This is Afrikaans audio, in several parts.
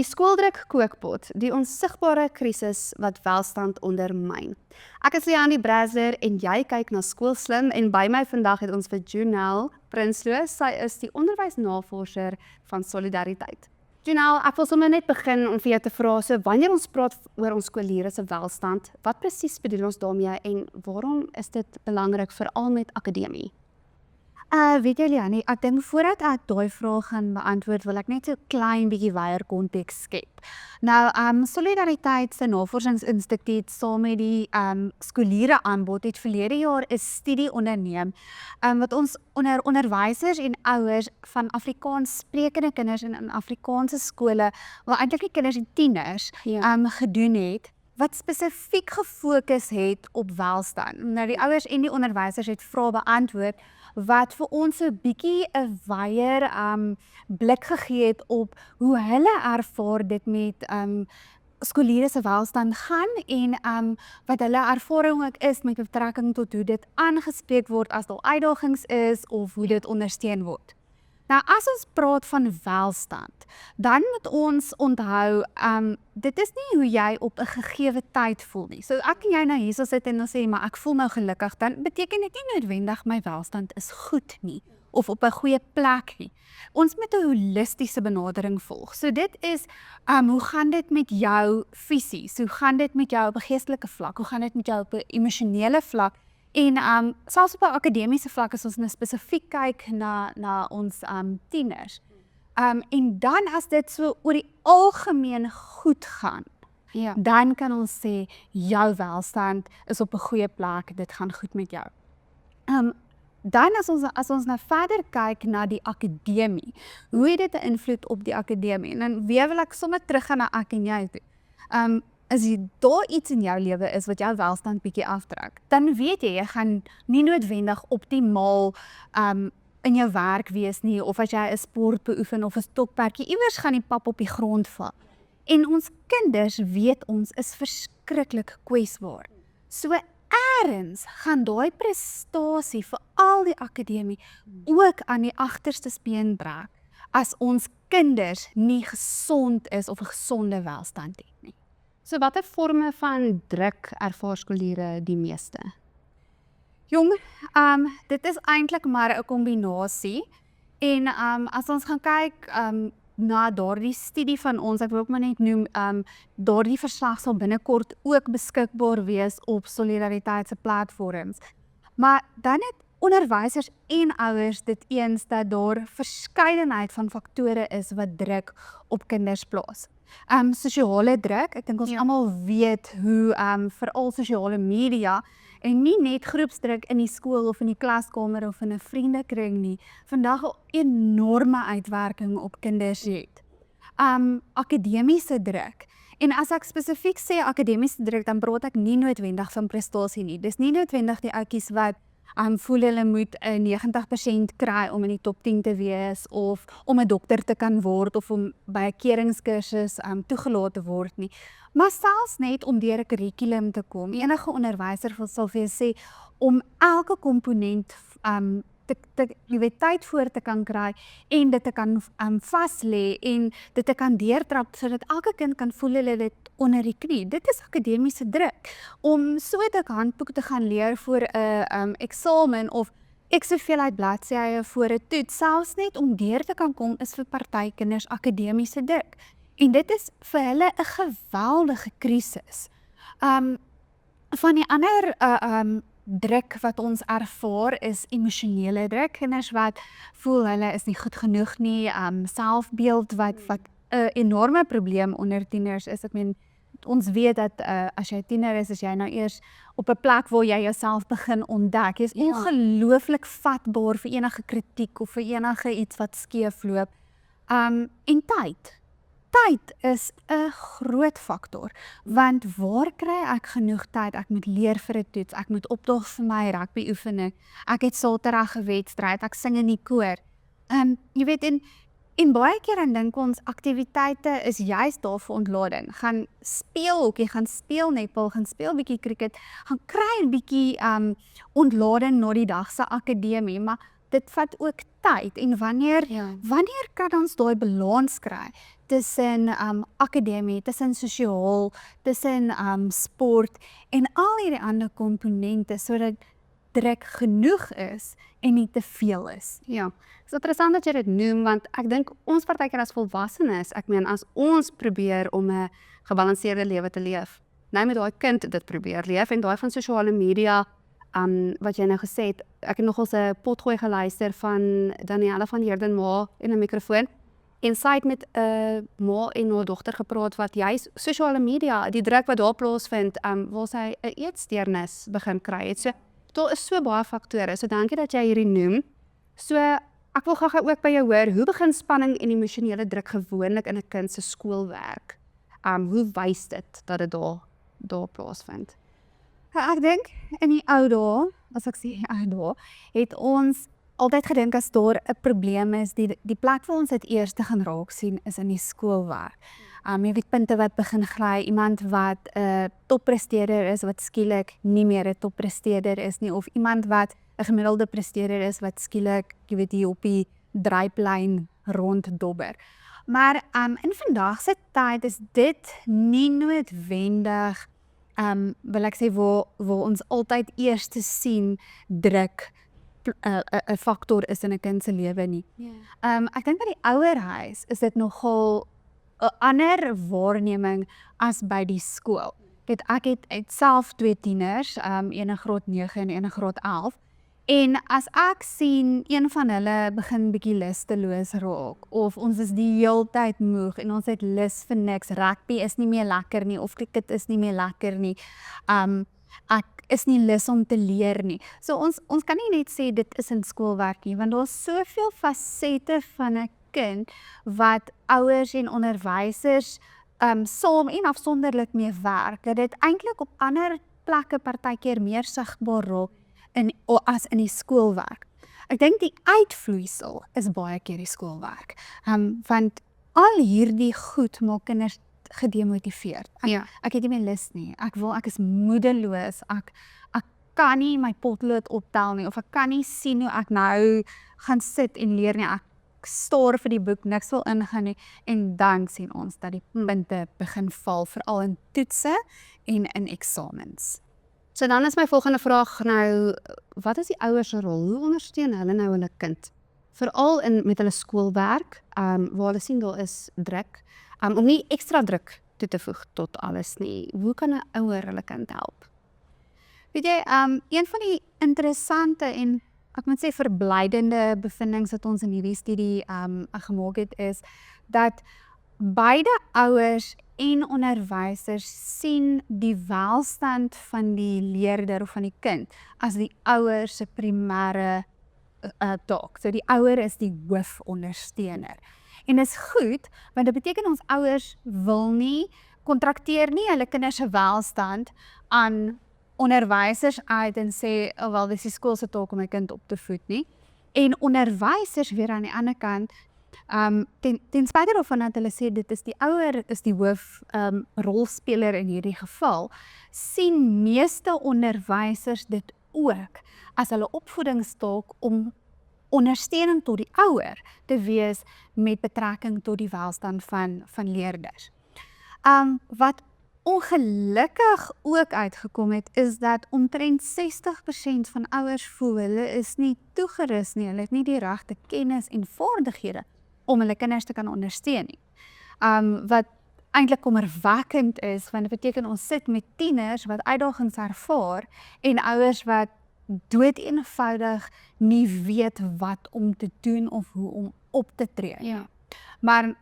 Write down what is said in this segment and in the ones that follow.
skooldruk kookpot, die onsigbare krisis wat welstand ondermyn. Ek is Leanne Brazier en jy kyk na Skoolslim en by my vandag het ons vir Junelle Prinsloo. Sy is die onderwysnavorser van Solidariteit. Junelle, ek wil sommer net begin om vir jou te vra, so wanneer ons praat oor ons skooliere se welstand, wat presies bedoel ons daarmee en waarom is dit belangrik veral met akademie? Weet jy Leanne, ek dink voordat ek daai vraag gaan beantwoord, wil ek net so klein bietjie wyeer konteks skep. Nou, Solidariteit se Navorsingsinstituut saam met die skooliere aanbod het verlede jaar 'n studie onderneem wat ons onder onderwysers en ouers van Afrikaans sprekende kinders in Afrikaanse skole, wel eintlik nie kinders en tieners, gedoen het, wat spesifiek gefokus het op welstand. Nou die ouers en die onderwysers het vrae beantwoord wat vir ons 'n bietjie 'n wyeer blik gegee het op hoe hulle ervaar dit met skooliere se welstand gaan en wat hulle ervaring ook is met betrekking tot hoe dit aangespreek word as daar uitdagings is of hoe dit ondersteun word. Nou as ons praat van welstand, dan moet ons onthou, dit is nie hoe jy op 'n gegewe tyd voel nie. So ek en jy nou hier sit en dan sê, maar ek voel nou gelukkig, dan beteken dit nie noodwendig my welstand is goed nie, of op 'n goeie plek nie. Ons moet 'n holistiese benadering volg. So dit is, hoe gaan dit met jou fisies? Hoe gaan dit met jou op 'n geestelike vlak? Hoe gaan dit met jou op 'n emosionele vlak? En selfs op 'n akademiese vlak as ons nou spesifiek kyk na ons tieners. En dan as dit so oor die algemeen goed gaan, dan kan ons sê jou welstand is op 'n goeie plek, dit gaan goed met jou. Dan as ons nou verder kyk na die akademie, hoe het dit 'n invloed op die akademie? En dan weer wil ek sommer teruggaan na ek en jy toe. As daar iets in jou lewe is wat jou welstand bietjie aftrek, dan weet jy gaan nie noodwendig optimaal in jou werk wees nie, of as jy 'n sport beoefen of 'n stokperdjie, iewers gaan die pap op die grond val. En ons kinders, weet ons, is verskriklik kwesbaar. So eerens gaan daai prestasie vir al die akademie ook aan die agterste speen breek as ons kinders nie gesond is of 'n gesonde welstand het nie. So watter vorme van druk ervaar skooliere die meeste? Jong, dit is eintlik maar 'n kombinasie. En as ons gaan kyk na daardie studie van ons, ek wil ook maar net noem, daardie verslag sal binnekort ook beskikbaar wees op Solidariteit se platforms. Maar dan het onderwysers en ouers dit eens dat daar verskeidenheid van faktore is wat druk op kinders plaas. Sosiale druk, ek dink ons almal weet hoe veral sosiale media en nie net groepsdruk in die skool of in die klaskamer of in 'n vriendekring nie, vandag 'n enorme uitwerking op kinders het. Akademiese druk. En as ek spesifiek sê akademiese druk, dan praat ek nie noodwendig van prestasie nie. Dis nie noodwendig die ouetjies wat voel hulle moet 'n 90% kry om in die top 10 te wees, of om 'n dokter te kan word, of om by 'n keringskursus toegelaat te word nie. Maar selfs net om deur 'n kurrikulum te kom. Enige onderwyser sal vir jou sê om elke komponent jy weet, tyd voor te kan kry en dit te kan vas lê en dit te kan deurtrap sodat elke kind kan voel hulle dit onder die knie. Dit is akademiese druk. Om so 'n dik handboek te gaan leer voor 'n eksamen of x soveel uit bladsye voor 'n toets, selfs net om deur te kan kom, is vir party kinders akademiese druk. En dit is vir hulle 'n geweldige krisis. Van die ander druk wat ons ervaar is emosionele druk. Kinders wat voel hulle is nie goed genoeg nie, selfbeeld wat 'n enorme probleem onder tieners is. Ek meen, ons weet dat as jy tiener is jy nou eers op 'n plek waar jy jouself begin ontdek. Jy is ongelooflik vatbaar vir enige kritiek of vir enige iets wat skeefloop. En tyd. Tyd is 'n groot faktor, want waar kry ek genoeg tyd? Ek moet leer vir 'n toets, ek moet opdaag vir my rugby oefening, ek het Saterdag 'n wedstryd, ek sing in die koor. Jy weet, en baie keer dan dink ons aktiwiteite is juist daar vir ontlading. Gaan speel hokkie, gaan speel netbal, gaan speel bietjie cricket, gaan kry 'n bietjie ontlading na die dag se akademie, maar dit vat ook tyd en wanneer kan ons daai balans kry tussen akademie, tussen sosiaal, tussen sport en al hierdie ander komponente sodat druk genoeg is en nie te veel is. Ja, het is interessant dat jy dit noem, want ek dink ons partykeer as volwassenes, ek meen as ons probeer om 'n gebalanseerde lewe te leef, nou met daai kind dit probeer leef en daai van sosiale media, wat jy nou gesê het, ek het nogals 'n potgooi geluister van Danielle van Heerden ma en 'n mikrofoon, en sy het met 'n ma en haar dogter gepraat wat juist sosiale media, die druk wat daar plaasvind, waar sy 'n eetsteurnis begin kry het. So daar is so baie faktore, so dankie dat jy hierdie noem. So ek wil graag ook by jou hoor, hoe begin spanning en emosionele druk gewoonlik in 'n kind se skoolwerk? Hoe wys dit dat dit daar plaasvind? Ek dink in die ou dae, as ek sê ou dae, het ons altyd gedink as daar 'n probleem is, die plek waar ons dit eers gaan raak sien is in die skoolwerk. Jy weet punte wat begin gly, iemand wat 'n toppresteerder is wat skielik nie meer 'n toppresteerder is nie, of iemand wat 'n gemiddelde presteerder is wat skielik, jy weet, hier op die dryplyn ronddobber. Maar in vandag se tyd is dit nie noodwendig wil ek sê waar ons altyd eers te sien druk 'n faktor is in 'n kind se lewe nie. Ek dink by die ouerhuis is dit nogal 'n ander waarneming as by die skool. Ek het self 2 tieners, een in graad 9 en een in graad 11. En as ek sien een van hulle begin bietjie lusteloos raak, of ons is die heeltyd moeg en ons het lus vir niks, rugby is nie meer lekker nie, of cricket is nie meer lekker nie, ek is nie lus om te leer nie. So ons kan nie net sê dit is in skoolwerk nie, want daar is soveel fasette van 'n kind wat ouers en onderwysers saam en afsonderlik mee werk, dat dit eintlik op ander plekke partykeer meer sigbaar raak as in die skoolwerk. Ek dink die uitvloeisel is baie keer die skoolwerk, want al hierdie goed maak kinders gedemotiveerd. Ek het nie meer lus nie, ek is moedeloos, ek kan nie my potlood optel nie, of ek kan nie sien hoe ek nou gaan sit en leer nie, ek staar vir die boek, niks wil ingaan nie, en dan sien ons dat die punte begin val, veral in toetse en in eksamens. So dan is my volgende vraag nou, wat is die ouers se rol? Hoe ondersteun hulle nou hulle kind? Veral met hulle skoolwerk, waar hulle sien daar is druk, om nie ekstra druk toe te voeg tot alles nie. Hoe kan 'n ouer hulle kind help? Weet jy, een van die interessante en ek moet sê verblydende bevindings wat ons in hierdie studie gemaak het, is dat beide ouers en onderwysers sien die welstand van die leerder of van die kind as die ouers se primêre taak. So die ouer is die hoofondersteuner. En dis goed, want dit beteken ons ouers wil nie kontrakteer nie hulle kinders se welstand aan onderwysers uit en sê, wel, dis die skool se taak om my kind op te voed nie. En onderwysers weer aan die ander kant, ten spyte daarvan dat hulle sê dit is die ouer is die hoof rolspeler in hierdie geval, sien meeste onderwysers dit ook as hulle opvoedingstaak om ondersteuning tot die ouer te wees met betrekking tot die welstand van leerders. Wat ongelukkig ook uitgekom het, is dat omtrent 60% van ouers voel hulle is nie toegerus nie, hulle het nie die regte kennis en vaardighede om hulle kinders te kan ondersteun nie. Wat eintlik kommerwekkend is, want dit beteken ons sit met tieners wat uitdagings ervaar en ouers wat dood eenvoudig nie weet wat om te doen of hoe om op te tree. Ja. Maar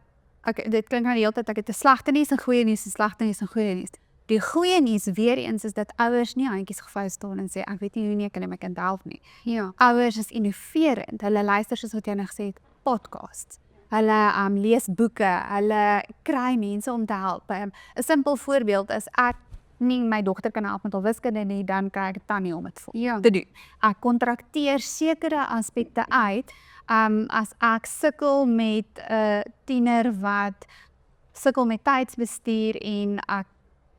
dit klink nou die hele tyd ek het 'n slegte nuus en goeie nuus en slegte nuus en goeie nuus. Die goeie nuus weer eens is dat ouers nie handjies gevou staan en sê ek weet nie hoe nie, ek kan my kind help nie. Ja. Ouers is innoverend. Hulle luister soos wat jy nou gesê het, podcasts. Hulle lees boeke, hulle kry mense om te help. 'n Simpel voorbeeld is ek nie my dogter kan help met haar wiskunde nie, dan kry ek tannie om dit te doen. Ek kontrakteer sekere aspekte uit. As ek sukkel met 'n tiener wat sukkel met tydsbestuur en ek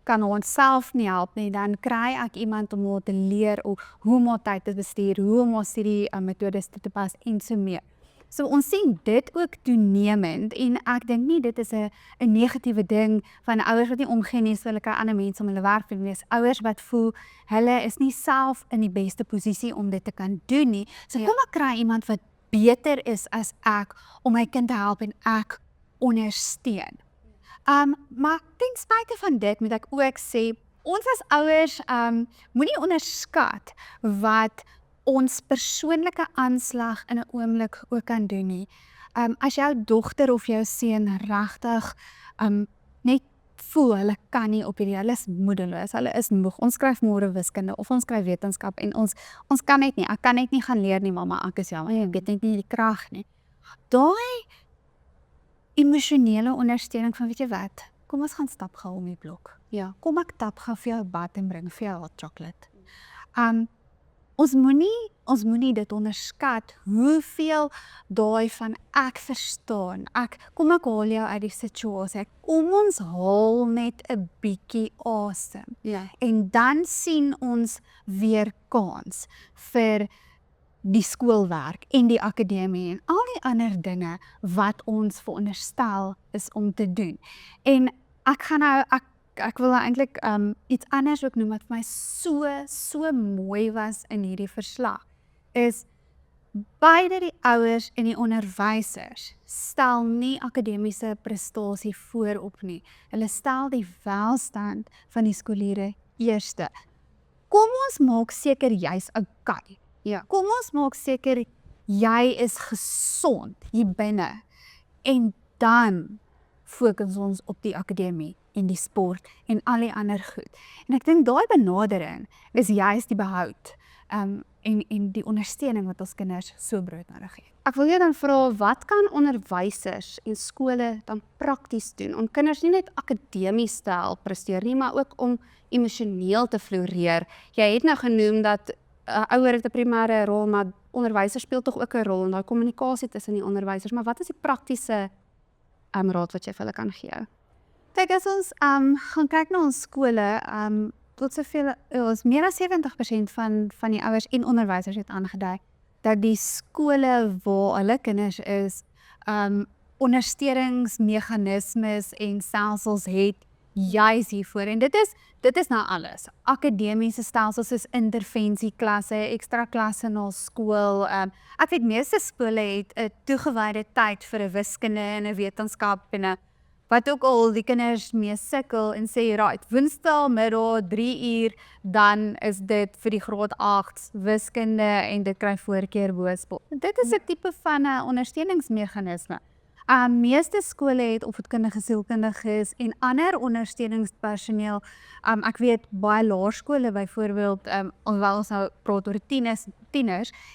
kan ons self nie help nie, dan kry ek iemand om ons te leer hoe om ons tyd te bestuur, hoe om ons studie metodes toe te pas en so meer. So ons sien dit ook toenemend en ek dink nie dit is 'n negatiewe ding van ouers wat nie omgee nie, so hulle kry ander mense om hulle werk te doen. Dis ouers wat voel hulle is nie self in die beste posisie om dit te kan doen nie. So kom ek kry iemand wat beter is as ek om my kind te help en ek ondersteun. Maar ten spyte van dit moet ek ook sê, ons as ouers moenie onderskat wat ons persoonlike aanslag in 'n oomblik ook kan doen nie. As jou dogter of jou seun regtig net voel hulle kan nie op hierdie, hulle is moedeloos, hulle is moeg. Ons skryf môre wiskunde of ons skryf wetenskap en ons kan net nie. Ek kan net nie gaan leer nie, mamma, ek is jammer, ek het net nie die krag nie. Daai emosionele ondersteuning van weet jy wat? Kom ons gaan stap gou om die blok. Ja. Kom ek tap gou vir jou bad en bring vir jou hot chocolate. Ons moenie dit onderskat hoeveel daai van ek verstaan. Kom ek haal jou uit die situasie. Kom ons haal net 'n bietjie asem. Ja. En dan sien ons weer kans vir die skoolwerk en die akademie en al die ander dinge wat ons veronderstel is om te doen. En ek wil eintlik iets anders ook noem wat vir my so mooi was in hierdie verslag, is beide die ouers en die onderwysers stel nie akademiese prestasie voorop nie. Hulle stel die welstand van die skooliere eerste. Kom ons maak seker jy's okay. Ja. Kom ons maak seker jy is gesond hier binne en dan fokus ons op die akademie en die sport en al die ander goed. En ek dink daai benadering is juist die behoud en die ondersteuning wat ons kinders so broodnodig het. Ek wil jou dan vra, wat kan onderwysers en skole dan prakties doen om kinders nie net akademies te help presteer nie, maar ook om emosioneel te floreer? Jy het nou genoem dat ouer het 'n primêre rol, maar onderwysers speel tog ook 'n rol in daai kommunikasie tussen die onderwysers. Maar wat is die praktiese raad wat jy vir hulle kan gee? Kyk, as ons gaan kyk na ons skole, tot soveel ons meer as 70% van die ouers en onderwysers het aangedui dat die skole waar hulle kinders is, ondersteuningsmeganismes en stelsels het juis hiervoor. En dit is nou alles. Akademiese stelsels soos intervensieklasse, ekstra klasse na skool. Ek weet meeste skole het 'n toegewyde tyd vir 'n wiskunde en 'n wetenskap en wat ook al die kinders mee sukkel en sê, right, Woensdae middag 3 uur, dan is dit vir die graad 8 wiskunde en dit kry voorkeur bo sport. Dit is 'n tipe van 'n ondersteuningsmeganisme. Meeste skole het opvoedkundige sielkundiges en ander ondersteuningspersoneel. Ek weet baie laerskole byvoorbeeld, alhoewel ons nou praat oor tieners,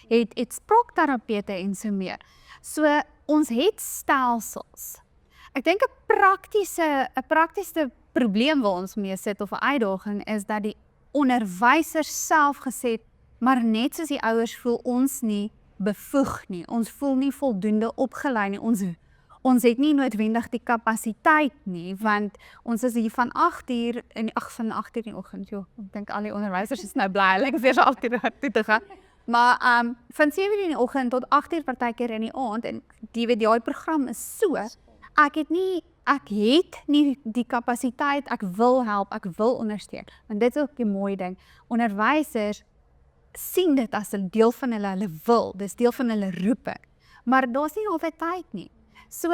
het spraakterapeute en so meer. So ons het stelsels. Ek dink 'n praktiese probleem waar ons mee sit of 'n uitdaging is dat die onderwysers self gesê het, maar net soos die ouers voel ons nie bevoeg nie. Ons voel nie voldoende opgelei nie. Ons het nie noodwendig die kapasiteit nie, want ons is hier van 8 uur in die oggend. Jo, ek dink al die onderwysers is nou bly, hulle is weer so 8 uur toe te gaan. Maar van 7 uur in die oggend tot 8 uur partykeer in die aand en die program is so. Ek het nie die kapasiteit, ek wil help, ek wil ondersteun. En dit is ook 'n mooi ding. Onderwysers sien dit as 'n deel van hulle wil, dis deel van hulle roeping. Maar daar's nie altyd tyd nie. So,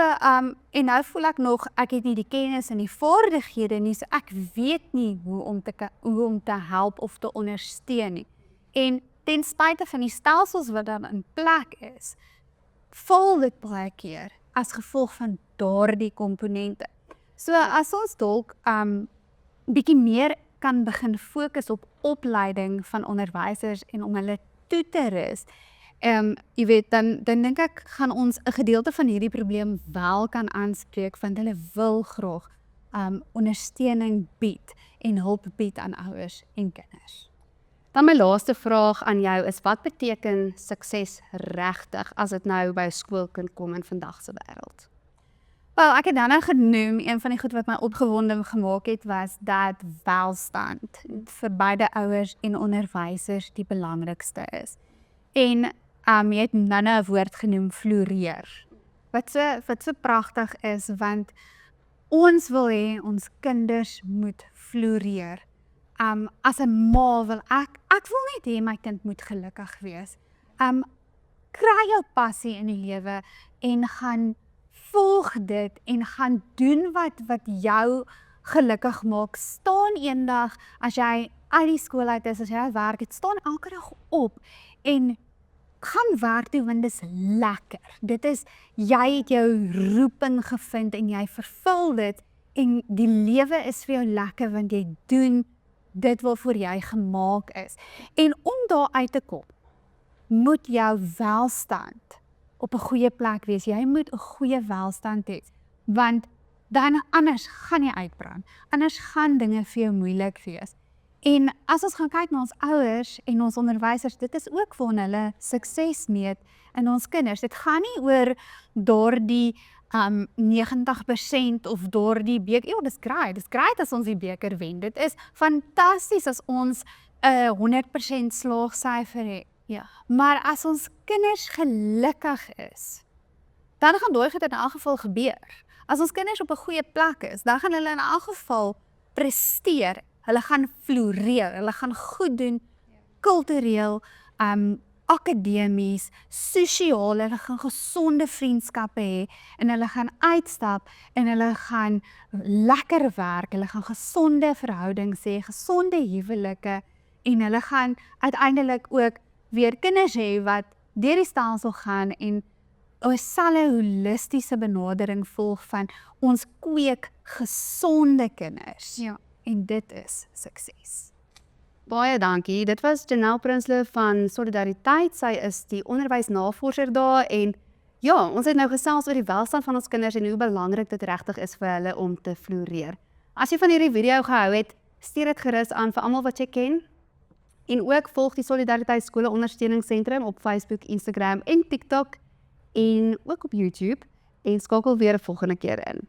en nou voel ek nog, ek het nie die kennis en die vaardighede nie, so ek weet nie hoe om te help of te ondersteun nie. En ten spyte van die stelsels wat dan in plek is, val dit baie keer as gevolg van daardie komponente. So as ons dalk bietjie meer kan begin fokus op opleiding van onderwysers en om hulle toe te rus, jy weet, dan dink ek gaan ons 'n gedeelte van hierdie probleem wel kan aanspreek, want hulle wil graag ondersteuning bied en hulp bied aan ouers en kinders. Dan my laaste vraag aan jou is, wat beteken sukses regtig as dit nou by 'n skoolkind kom in vandag se wêreld? Wel, ek het nou genoem, een van die goed wat my opgewonde gemaak het, was dat welstand vir beide ouers en onderwysers die belangrikste is. En jy het nou 'n woord genoem, floreer. Wat so pragtig is, want ons wil hê ons kinders moet floreer. As 'n ma wil ek wil net hê my kind moet gelukkig wees. Kry jou passie in die lewe en gaan volg dit en gaan doen wat jou gelukkig maak. Staan eendag as jy uit die skool uit is, as jy werk het, staan elke dag op en gaan werk toe want dis lekker. Dit is, jy het jou roeping gevind en jy vervul dit en die lewe is vir jou lekker want jy doen dit waarvoor jy gemaak is. En om daar uit te kom, moet jou welstand op 'n goeie plek wees. Jy moet 'n goeie welstand hê, want dan anders gaan jy uitbrand. Anders gaan dinge vir jou moeilik wees. En as ons gaan kyk na ons ouers en ons onderwysers, dit is ook waar hulle sukses meet in ons kinders. Dit gaan nie oor daardie 90% of daardie beker. Ja, dis great as ons die beker wen. Dit is fantasties as ons 'n 100% slaagsyfer het. Ja. Maar as ons kinders gelukkig is, dan gaan daai goed in elk geval gebeur. As ons kinders op 'n goeie plek is, dan gaan hulle in elk geval presteer. Hulle gaan floreer, hulle gaan goed doen, kultureel, akademies, sosiaal, hulle gaan gesonde vriendskappe hê en hulle gaan uitstap en hulle gaan lekker werk, hulle gaan gesonde verhoudings hê, gesonde huwelike en hulle gaan uiteindelik ook weer kinders hê wat deur die stelsel gaan en ons sal 'n holistiese benadering volg van ons kweek gesonde kinders. Ja. En dit is sukses. Baie dankie. Dit was Janelle Prinsloo van Solidariteit. Sy is die onderwysnavorser daar en ja, ons het nou gesels oor die welstand van ons kinders en hoe belangrik dit regtig is vir hulle om te floreer. As jy van hierdie video gehou het, stuur dit gerus aan vir almal wat jy ken. En ook volg die Solidariteit Skole Ondersteuningssentrum op Facebook, Instagram en TikTok en ook op YouTube en skakel weer 'n volgende keer in.